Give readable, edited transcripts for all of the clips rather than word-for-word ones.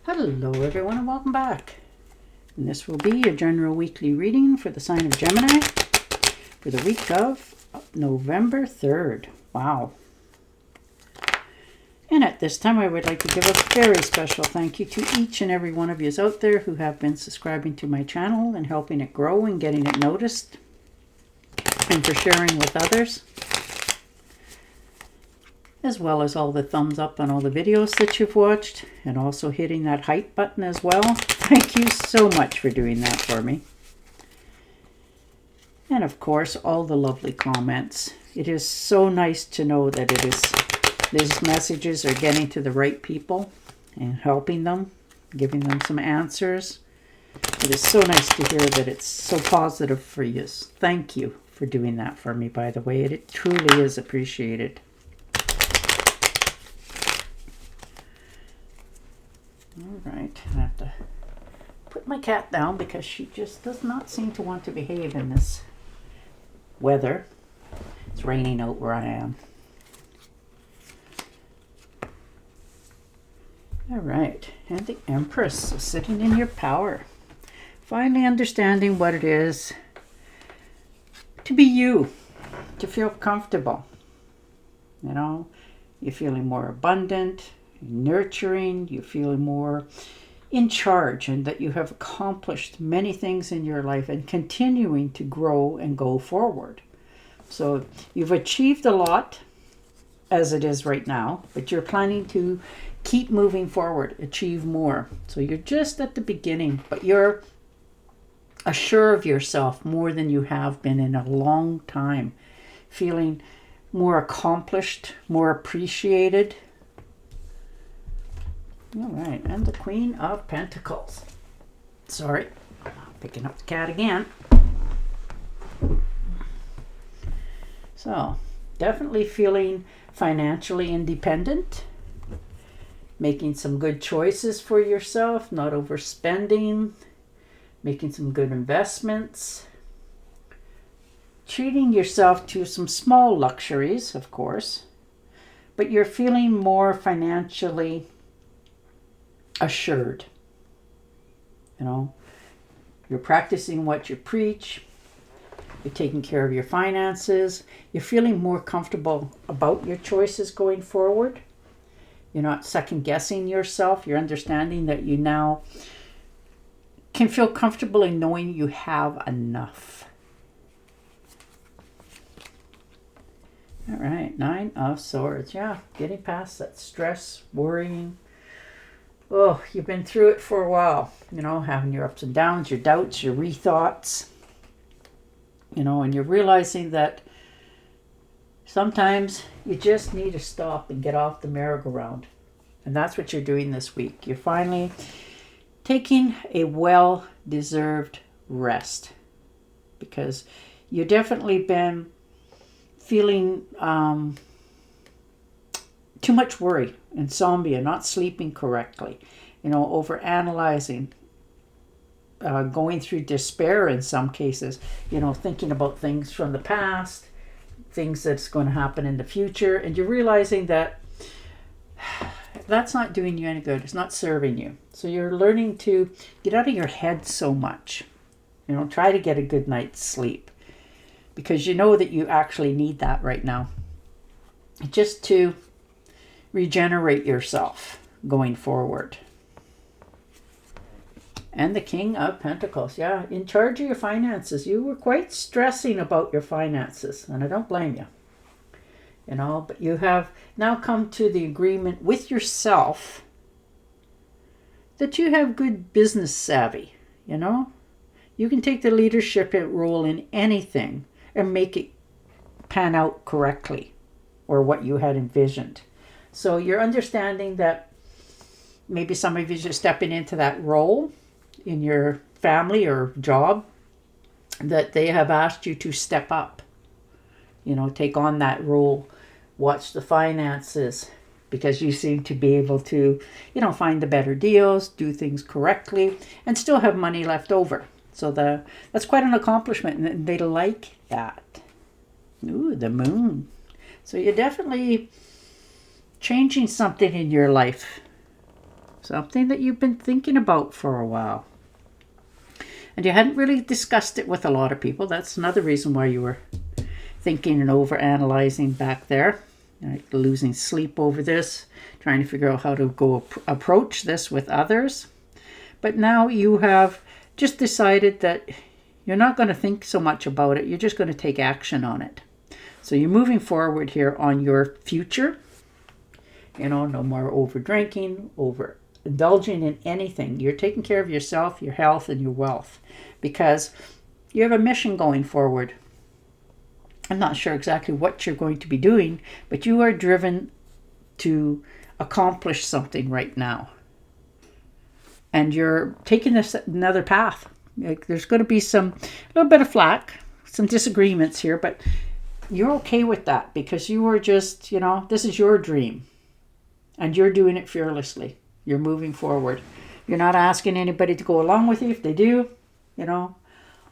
Hello everyone and welcome back. And this will be your general weekly reading for the sign of Gemini for the week of November 3rd. Wow. And at this time I would like to give a very special thank you to each and every one of you out there who have been subscribing to my channel and helping it grow and getting it noticed, and for sharing with others, as well as all the thumbs up on all the videos that you've watched, and also hitting that hype button as well. Thank you so much for doing that for me. And of course, all the lovely comments. It is so nice to know that these messages are getting to the right people and helping them, giving them some answers. It is so nice to hear that it's so positive for you. Thank you for doing that for me, by the way. It truly is appreciated. All right, I have to put my cat down because she just does not seem to want to behave in this weather. It's raining out where I am. All right, and the Empress is sitting in your power. Finally understanding what it is to be you, to feel comfortable. You know, you're feeling more abundant, nurturing, you're feeling more in charge, and that you have accomplished many things in your life and continuing to grow and go forward. So you've achieved a lot as it is right now, but you're planning to keep moving forward, achieve more. So you're just at the beginning, but you're assured of yourself more than you have been in a long time, feeling more accomplished, more appreciated. All right, and the Queen of Pentacles. Sorry, picking up the cat again. So, definitely feeling financially independent, making some good choices for yourself, not overspending, making some good investments, treating yourself to some small luxuries, of course, but you're feeling more financially assured. You know, you're practicing what you preach, you're taking care of your finances, you're feeling more comfortable about your choices going forward. You're not second guessing yourself. You're understanding that you now can feel comfortable in knowing you have enough. All right, Nine of Swords. Yeah, getting past that stress, worrying. Oh, you've been through it for a while, you know, having your ups and downs, your doubts, your rethoughts, you know, and you're realizing that sometimes you just need to stop and get off the merry-go-round. And that's what you're doing this week. You're finally taking a well-deserved rest, because you've definitely been feeling too much worry, insomnia, not sleeping correctly, you know, over analyzing, going through despair in some cases, you know, thinking about things from the past, things that's going to happen in the future, and you're realizing that that's not doing you any good. It's not serving you. So you're learning to get out of your head so much, you know, try to get a good night's sleep, because you know that you actually need that right now, just to regenerate yourself going forward. And the King of Pentacles. Yeah, in charge of your finances. You were quite stressing about your finances, and I don't blame you. You know, but you have now come to the agreement with yourself that you have good business savvy, you know. You can take the leadership role in anything and make it pan out correctly, or what you had envisioned. So you're understanding that maybe some of you are stepping into that role in your family or job that they have asked you to step up, you know, take on that role, watch the finances, because you seem to be able to, you know, find the better deals, do things correctly, and still have money left over. So that's quite an accomplishment, and they like that. Ooh, the Moon. So you're definitely changing something in your life something that you've been thinking about for a while. And you hadn't really discussed it with a lot of people. That's another reason why you were thinking and overanalyzing back there. Like losing sleep over this, trying to figure out how to go approach this with others. But now you have just decided that you're not going to think so much about it. You're just going to take action on it. So you're moving forward here on your future. You know, no more over drinking, over indulging in anything. You're taking care of yourself, your health, and your wealth because you have a mission going forward. I'm not sure exactly what you're going to be doing, but you are driven to accomplish something right now. And you're taking this another path. Like there's going to be a little bit of flack, some disagreements here, but you're okay with that because you are just, you know, this is your dream. And you're doing it fearlessly. You're moving forward. You're not asking anybody to go along with you. If they do, you know,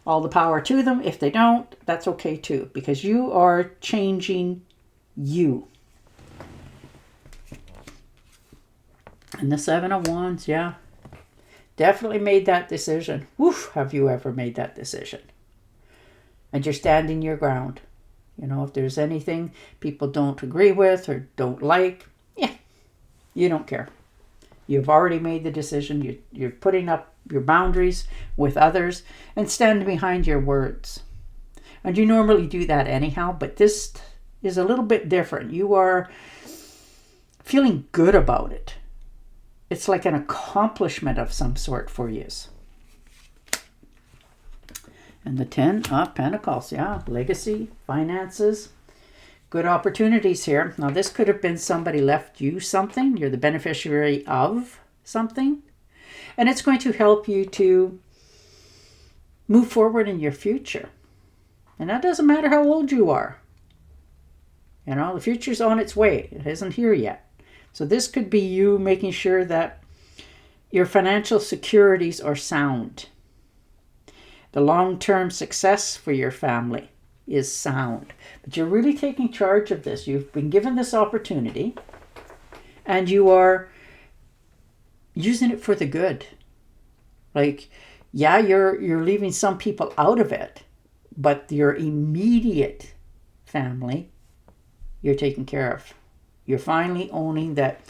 all the power to them. If they don't, that's okay too. Because you are changing you. And the Seven of Wands, yeah. Definitely made that decision. Woof, have you ever made that decision? And you're standing your ground. You know, if there's anything people don't agree with or don't like, yeah, you don't care. You've already made the decision. You're putting up your boundaries with others and stand behind your words. And you normally do that anyhow, but this is a little bit different. You are feeling good about it. It's like an accomplishment of some sort for you. And the 10 of Pentacles, yeah, legacy, finances, good opportunities here. Now, this could have been somebody left you something. You're the beneficiary of something. And it's going to help you to move forward in your future. And that doesn't matter how old you are. You know, the future's on its way. It isn't here yet. So this could be you making sure that your financial securities are sound. The long-term success for your family is sound. But you're really taking charge of this. You've been given this opportunity and you are using it for the good. Like, yeah, you're leaving some people out of it, but your immediate family, you're taking care of. You're finally owning that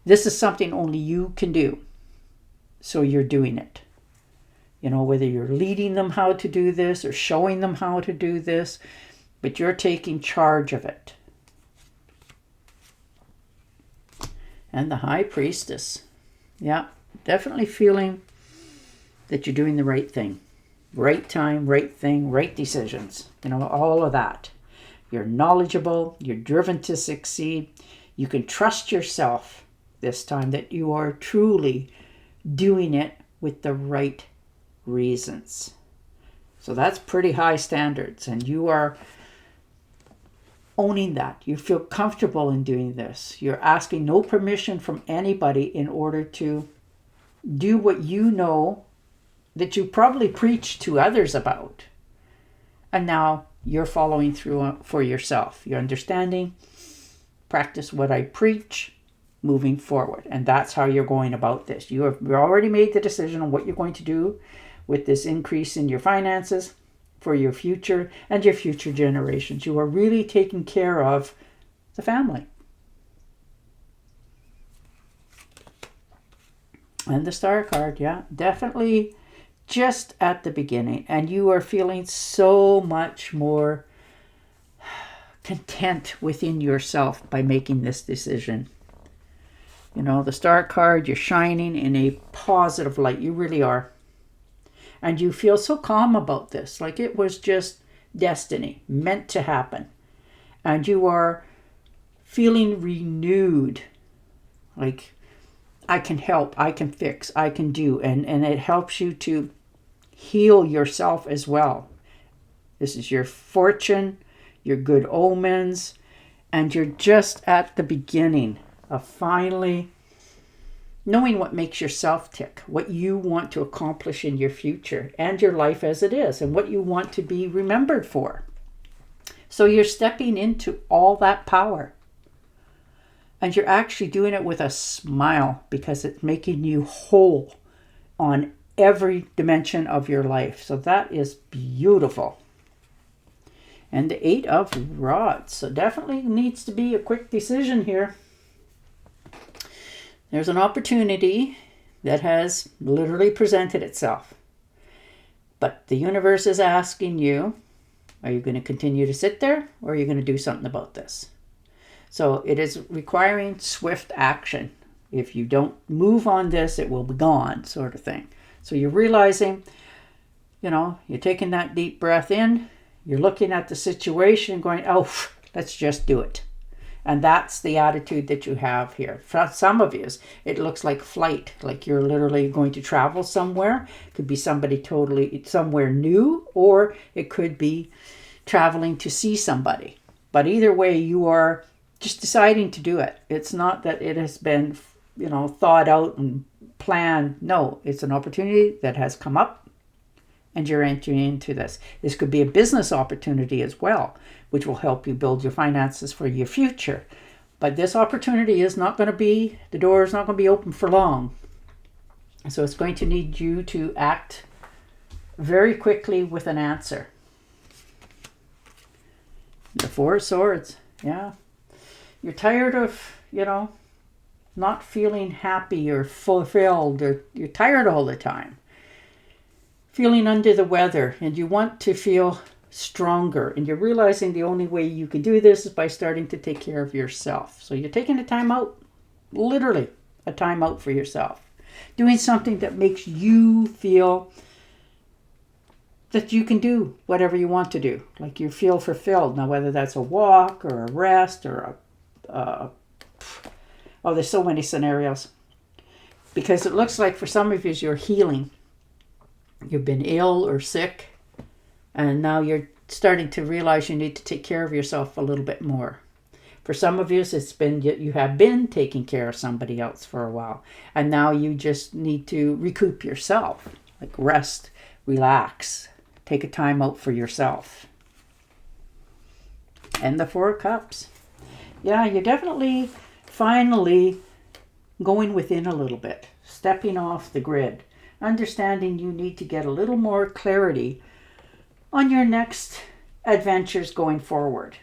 this is something only you can do. So you're doing it. You know, whether you're leading them how to do this or showing them how to do this, but you're taking charge of it. And the High Priestess. Yeah, definitely feeling that you're doing the right thing. Right time, right thing, right decisions. You know, all of that. You're knowledgeable. You're driven to succeed. You can trust yourself this time that you are truly doing it with the right reasons. So that's pretty high standards, and you are owning that. You feel comfortable in doing this. You're asking no permission from anybody in order to do what you know that you probably preach to others about. And now you're following through for yourself. You're understanding, practice what I preach, moving forward. And that's how you're going about this. You have already made the decision on what you're going to do with this increase in your finances for your future and your future generations. You are really taking care of the family. And the Star card, yeah, definitely just at the beginning. And you are feeling so much more content within yourself by making this decision. You know, the Star card, you're shining in a positive light. You really are. And you feel so calm about this, like it was just destiny, meant to happen. And you are feeling renewed, like I can help, I can fix, I can do. And it helps you to heal yourself as well. This is your fortune, your good omens, and you're just at the beginning of finally knowing what makes yourself tick, what you want to accomplish in your future and your life as it is, and what you want to be remembered for. So you're stepping into all that power. And you're actually doing it with a smile because it's making you whole on every dimension of your life. So that is beautiful. And the 8 of Rods. So definitely needs to be a quick decision here. There's an opportunity that has literally presented itself. But the universe is asking you, are you going to continue to sit there, or are you going to do something about this? So it is requiring swift action. If you don't move on this, it will be gone, sort of thing. So you're realizing, you're taking that deep breath in, you're looking at the situation and going, oh, let's just do it. And that's the attitude that you have here. For some of you, it looks like flight, like you're literally going to travel somewhere. It could be somewhere new, or it could be traveling to see somebody. But either way, you are just deciding to do it. It's not that it has been, thought out and planned. No, it's an opportunity that has come up and you're entering into this. This could be a business opportunity as well, which will help you build your finances for your future. But this opportunity is not going to be, the door is not going to be open for long. So it's going to need you to act very quickly with an answer. The 4 of Swords, yeah. You're tired of, not feeling happy or fulfilled, or you're tired all the time. Feeling under the weather, and you want to feel stronger. And you're realizing the only way you can do this is by starting to take care of yourself. So you're taking a time out, literally a time out for yourself. Doing something that makes you feel that you can do whatever you want to do. Like you feel fulfilled. Now, whether that's a walk or a rest or there's so many scenarios. Because it looks like for some of you, you're healing. You've been ill or sick, and now you're starting to realize you need to take care of yourself a little bit more. For some of you, you have been taking care of somebody else for a while, and now you just need to recoup yourself, like rest, relax, take a time out for yourself. And the 4 of Cups. Yeah, you're definitely finally going within a little bit, stepping off the grid, understanding you need to get a little more clarity on your next adventures going forward.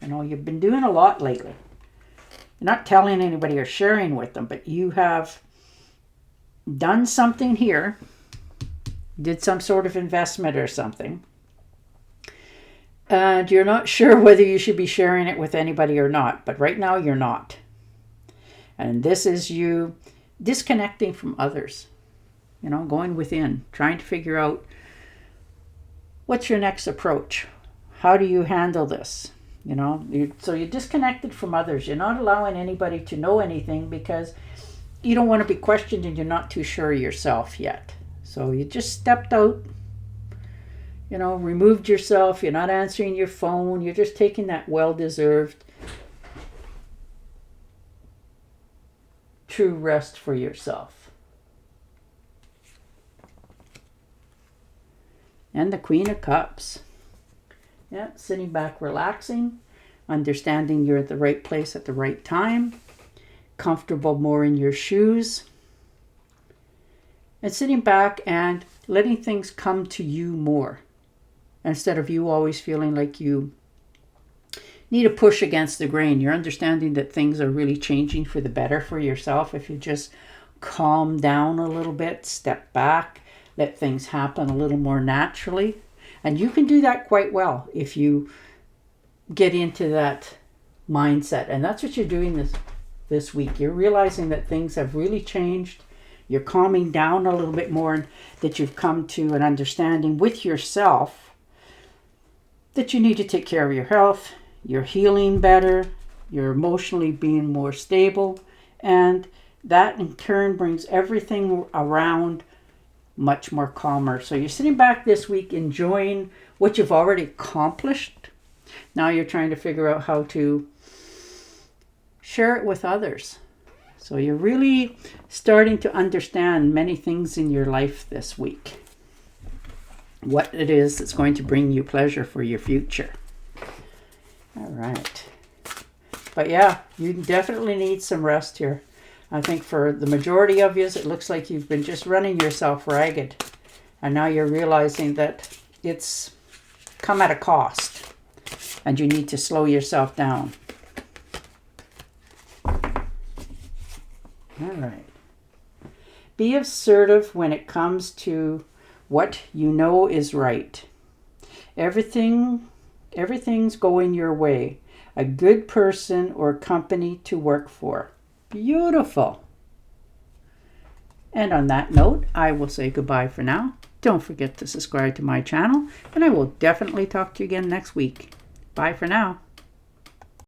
You've been doing a lot lately. You're not telling anybody or sharing with them, but you have done something here, did some sort of investment or something, and you're not sure whether you should be sharing it with anybody or not, but right now you're not. And this is you disconnecting from others, going within, trying to figure out what's your next approach. How do you handle this? So you're disconnected from others. You're not allowing anybody to know anything because you don't want to be questioned and you're not too sure yourself yet. So you just stepped out, removed yourself. You're not answering your phone. You're just taking that well-deserved true rest for yourself. And the Queen of Cups. Yeah, sitting back, relaxing, understanding you're at the right place at the right time, comfortable more in your shoes, and sitting back and letting things come to you more, instead of you always feeling like you need a push against the grain. You're understanding that things are really changing for the better for yourself if you just calm down a little bit, step back, let things happen a little more naturally. And you can do that quite well if you get into that mindset. And that's what you're doing this week. You're realizing that things have really changed. You're calming down a little bit more, that you've come to an understanding with yourself that you need to take care of your health. You're healing better. You're emotionally being more stable. And that in turn brings everything around much more calmer. So you're sitting back this week enjoying what you've already accomplished. Now you're trying to figure out how to share it with others. So you're really starting to understand many things in your life this week. What it is that's going to bring you pleasure for your future. All right. But yeah, you definitely need some rest here. I think for the majority of you, it looks like you've been just running yourself ragged. And now you're realizing that it's come at a cost. And you need to slow yourself down. All right. Be assertive when it comes to what you know is right. Everything's going your way. A good person or company to work for. Beautiful. And on that note, I will say goodbye for now. Don't forget to subscribe to my channel, and I will definitely talk to you again next week. Bye for now.